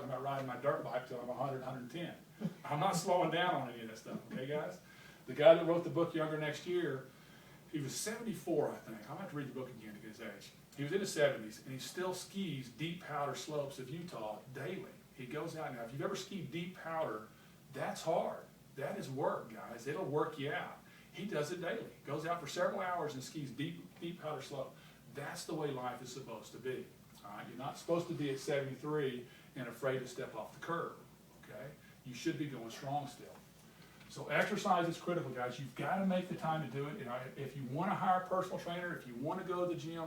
talking about riding my dirt bike till I'm 100, 110. I'm not slowing down on any of that stuff, okay, guys? The guy that wrote the book Younger Next Year, he was 74, I think. I'm going to have to read the book again to get his age. He was in his 70s, and he still skis deep powder slopes of Utah daily. He goes out now. If you've ever skied deep powder, that's hard. That is work, guys. It'll work you out. He does it daily. Goes out for several hours and skis deep powder slope. That's the way life is supposed to be. All right? You're not supposed to be at 73 and afraid to step off the curb. Okay? You should be going strong still. So exercise is critical, guys. You've got to make the time to do it. You know, if you want to hire a personal trainer, if you want to go to the gym,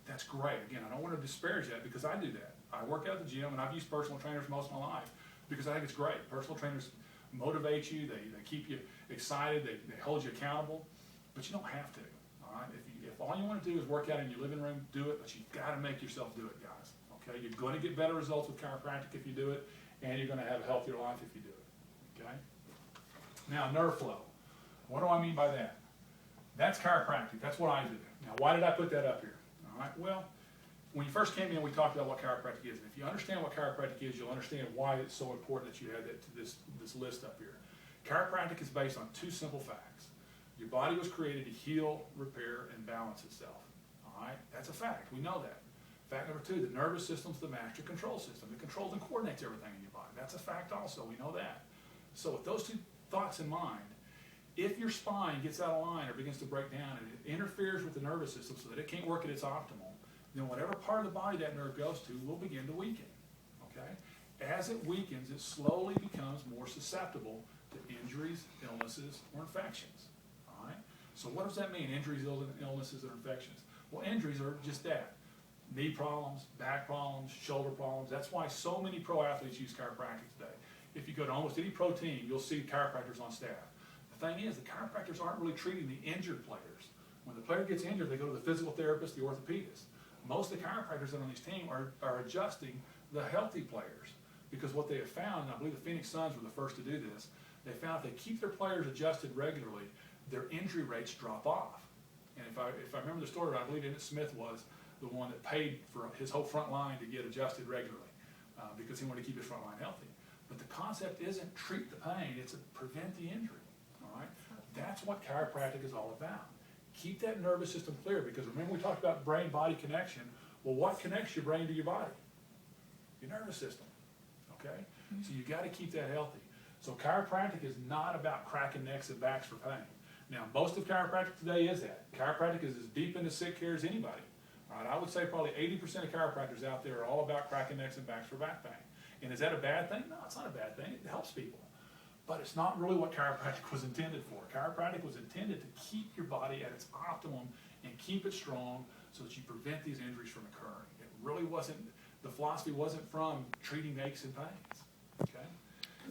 that's great. Again, I don't want to disparage that because I do that. I work out at the gym and I've used personal trainers most of my life because I think it's great. Personal trainers motivate you, they keep you excited, they hold you accountable, but you don't have to. All right? If all you want to do is work out in your living room, do it, but you've got to make yourself do it, guys. Okay? You're going to get better results with chiropractic if you do it, and you're going to have a healthier life if you do it. Okay? Now, nerve flow. What do I mean by that? That's chiropractic. That's what I do. Now, why did I put that up here? All right, well, when you first came in, we talked about what chiropractic is. And if you understand what chiropractic is, you'll understand why it's so important that you add that to this list up here. Chiropractic is based on two simple facts. Your body was created to heal, repair, and balance itself. All right, that's a fact. We know that. Fact number two, the nervous system's the master control system. It controls and coordinates everything in your body. That's a fact also. We know that. So with those two thoughts in mind, if your spine gets out of line or begins to break down and it interferes with the nervous system so that it can't work at its optimal, then whatever part of the body that nerve goes to will begin to weaken. Okay? As it weakens, it slowly becomes more susceptible to injuries, illnesses, or infections. All right? So what does that mean, injuries, illnesses, or infections? Well, injuries are just that. Knee problems, back problems, shoulder problems. That's why so many pro athletes use chiropractic today. If you go to almost any pro team, you'll see chiropractors on staff. The thing is, the chiropractors aren't really treating the injured players. When the player gets injured, they go to the physical therapist, the orthopedist. Most of the chiropractors that are on these teams are adjusting the healthy players because what they have found, and I believe the Phoenix Suns were the first to do this, they found if they keep their players adjusted regularly, their injury rates drop off. And if I remember the story, I believe Emmett Smith was the one that paid for his whole front line to get adjusted regularly because he wanted to keep his front line healthy. But the concept isn't treat the pain, it's prevent the injury. All right? That's what chiropractic is all about. Keep that nervous system clear because remember we talked about brain-body connection. Well, what connects your brain to your body? Your nervous system. Okay? So you got to keep that healthy. So chiropractic is not about cracking necks and backs for pain. Now, most of chiropractic today is that. Chiropractic is as deep into sick care as anybody. All right? I would say probably 80% of chiropractors out there are all about cracking necks and backs for back pain. And is that a bad thing? No, it's not a bad thing. It helps people. But it's not really what chiropractic was intended for. Chiropractic was intended to keep your body at its optimum and keep it strong so that you prevent these injuries from occurring. It really wasn't, the philosophy wasn't from treating aches and pains. Okay?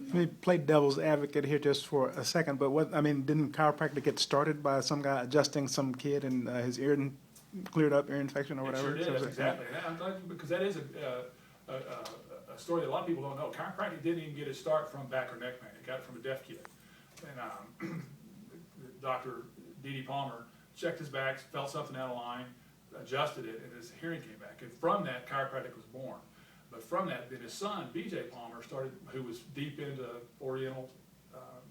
Let me play devil's advocate here just for a second, but didn't chiropractic get started by some guy adjusting some kid and his ear cleared up ear infection or whatever? It sure did, exactly. I'm glad because that is a story that a lot of people don't know. Chiropractic didn't even get its start from back or neck pain. It got it from a deaf kid. And Dr. D.D. Palmer checked his back, felt something out of line, adjusted it, and his hearing came back. And from that, chiropractic was born. But from that, then his son, B.J. Palmer, who was deep into Oriental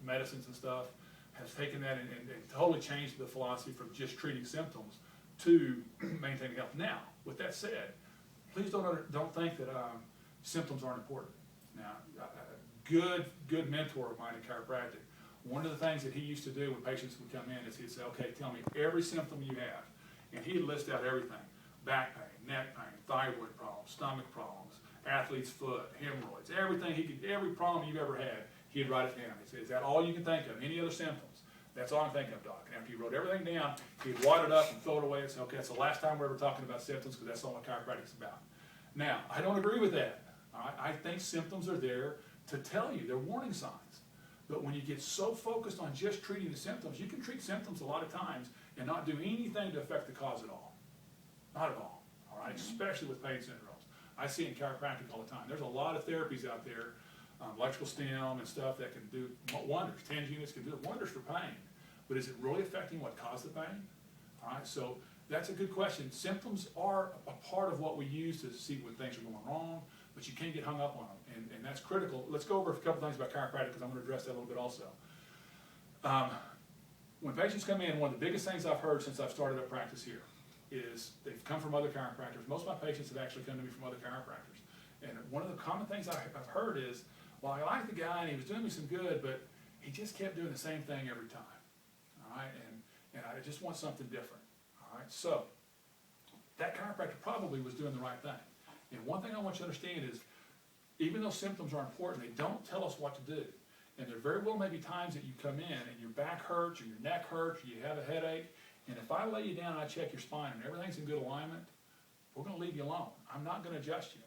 medicines and stuff, has taken that and totally changed the philosophy from just treating symptoms to maintaining health. Now, with that said, please don't think that symptoms aren't important. Now, a good mentor of mine in chiropractic, one of the things that he used to do when patients would come in is he'd say, okay, tell me every symptom you have. And he'd list out everything. Back pain, neck pain, thyroid problems, stomach problems, athlete's foot, hemorrhoids, every problem you've ever had, he'd write it down. He'd say, is that all you can think of? Any other symptoms? That's all I'm thinking of, doc. And after he wrote everything down, he'd wad it up and throw it away and say, okay, that's the last time we're ever talking about symptoms because that's all what chiropractic's about. Now, I don't agree with that. I think symptoms are there to tell you. They're warning signs. But when you get so focused on just treating the symptoms, you can treat symptoms a lot of times and not do anything to affect the cause at all. Not at all. All right? Especially with pain syndromes. I see it in chiropractic all the time. There's a lot of therapies out there, electrical stim and stuff that can do wonders. TENS units can do wonders for pain. But is it really affecting what caused the pain? All right? So that's a good question. Symptoms are a part of what we use to see when things are going wrong, but you can't get hung up on them, and that's critical. Let's go over a couple things about chiropractic, because I'm going to address that a little bit also. When patients come in, one of the biggest things I've heard since I've started up practice here is they've come from other chiropractors. Most of my patients have actually come to me from other chiropractors. And one of the common things I've heard is, well, I like the guy and he was doing me some good, but he just kept doing the same thing every time. All right, and I just want something different. All right, so that chiropractor probably was doing the right thing. And one thing I want you to understand is, even though symptoms are important, they don't tell us what to do. And there very well may be times that you come in and your back hurts or your neck hurts or you have a headache, and if I lay you down and I check your spine and everything's in good alignment, we're going to leave you alone. I'm not going to adjust you.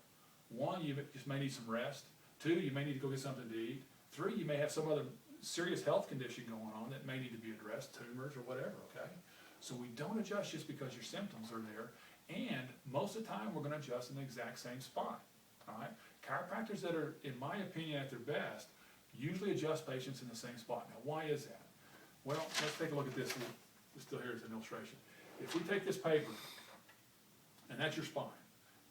One, you just may need some rest. Two, you may need to go get something to eat. Three, you may have some other serious health condition going on that may need to be addressed, tumors or whatever, okay? So we don't adjust just because your symptoms are there, and most of the time we're going to adjust in the exact same spot, all right? Chiropractors that are, in my opinion, at their best, usually adjust patients in the same spot. Now, why is that? Well, let's take a look at this. Still here as an illustration. If we take this paper, and that's your spine,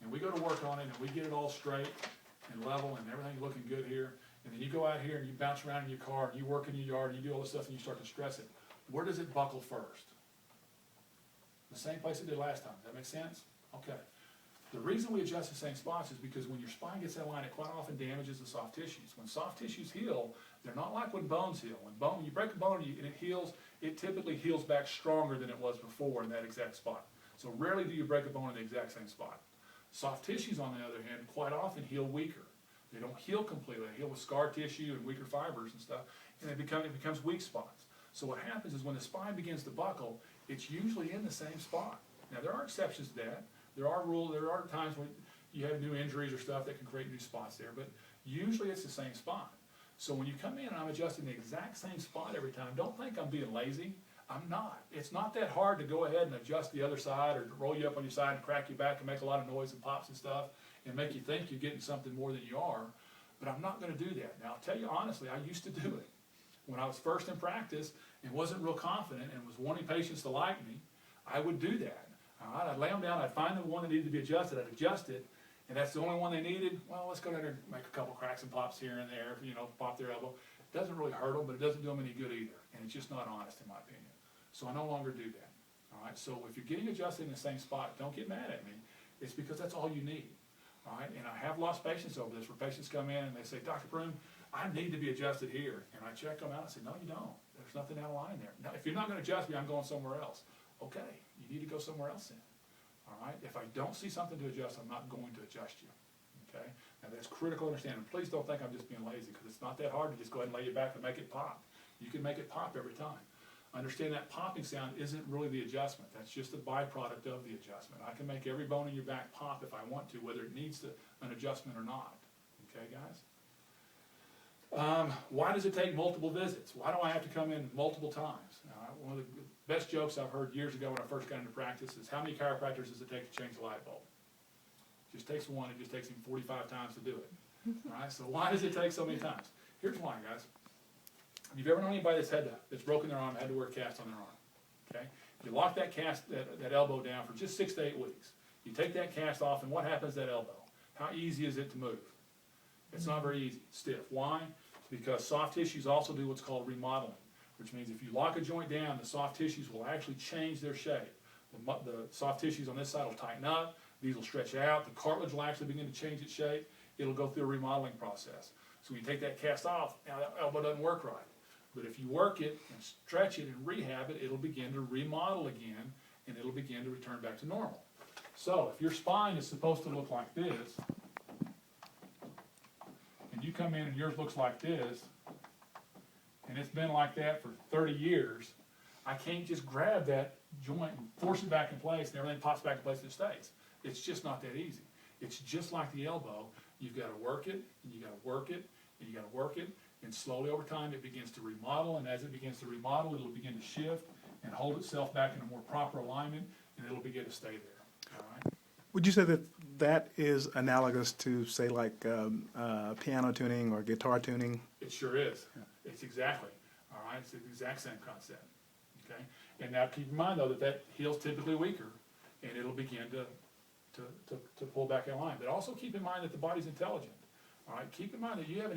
and we go to work on it, and we get it all straight and level, and everything looking good here, and then you go out here and you bounce around in your car, and you work in your yard, and you do all this stuff, and you start to stress it, where does it buckle first? The same place it did last time. Does that make sense? Okay. The reason we adjust the same spots is because when your spine gets that line, it quite often damages the soft tissues. When soft tissues heal, they're not like when bones heal. When you break a bone and it heals, it typically heals back stronger than it was before in that exact spot. So rarely do you break a bone in the exact same spot. Soft tissues, on the other hand, quite often heal weaker. They don't heal completely. They heal with scar tissue and weaker fibers and stuff, and it becomes weak spots. So what happens is when the spine begins to buckle, it's usually in the same spot. Now, there are exceptions to that. There are times when you have new injuries or stuff that can create new spots there, but usually it's the same spot. So when you come in and I'm adjusting the exact same spot every time, don't think I'm being lazy. I'm not. It's not that hard to go ahead and adjust the other side or to roll you up on your side and crack your back and make a lot of noise and pops and stuff and make you think you're getting something more than you are, but I'm not going to do that. Now, I'll tell you honestly, I used to do it. When I was first in practice and wasn't real confident and was wanting patients to like me, I would do that. All right, I'd lay them down, I'd find the one that needed to be adjusted, I'd adjust it, and that's the only one they needed. Well, let's go down there and make a couple cracks and pops here and there, pop their elbow. It doesn't really hurt them, but it doesn't do them any good either, and it's just not honest in my opinion. So I no longer do that. All right, so if you're getting adjusted in the same spot, don't get mad at me. It's because that's all you need. All right, and I have lost patients over this, where patients come in and they say, Dr. Broom, I need to be adjusted here, and I check them out and say, no, you don't. There's nothing out of line there. Now, if you're not going to adjust me, I'm going somewhere else. Okay, you need to go somewhere else then. All right, if I don't see something to adjust, I'm not going to adjust you. Okay, now that's critical to understand. And please don't think I'm just being lazy, because it's not that hard to just go ahead and lay your back and make it pop. You can make it pop every time. Understand that popping sound isn't really the adjustment. That's just a byproduct of the adjustment. I can make every bone in your back pop if I want to, whether it needs an adjustment or not. Okay, guys? Why does it take multiple visits? Why do I have to come in multiple times? One of the best jokes I've heard years ago when I first got into practice is, how many chiropractors does it take to change a light bulb? It just takes one. It just takes him 45 times to do it. All right, so why does it take so many times? Here's why, guys. If you've ever known anybody that's broken their arm, had to wear a cast on their arm, okay? You lock that elbow down for just 6 to 8 weeks. You take that cast off, and what happens to that elbow? How easy is it to move? It's not very easy. It's stiff. Why? Because soft tissues also do what's called remodeling, which means if you lock a joint down, the soft tissues will actually change their shape. The soft tissues on this side will tighten up. These will stretch out. The cartilage will actually begin to change its shape. It'll go through a remodeling process. So when you take that cast off, now that elbow doesn't work right. But if you work it and stretch it and rehab it, it'll begin to remodel again, and it'll begin to return back to normal. So if your spine is supposed to look like this, and you come in and yours looks like this, and it's been like that for 30 years, I can't just grab that joint and force it back in place and everything pops back in place and it stays. It's just not that easy. It's just like the elbow. You've got to work it, and you got to work it, and you got to work it, and slowly over time it begins to remodel, and as it begins to remodel, it'll begin to shift and hold itself back in a more proper alignment, and it'll begin to stay there. All right? Would you say that is analogous to, say, like piano tuning or guitar tuning? It sure is. It's exactly. All right, it's the exact same concept. Okay, and now keep in mind though that heel's typically weaker, and it'll begin to to pull back in line. But also keep in mind that the body's intelligent. All right, keep in mind that you have an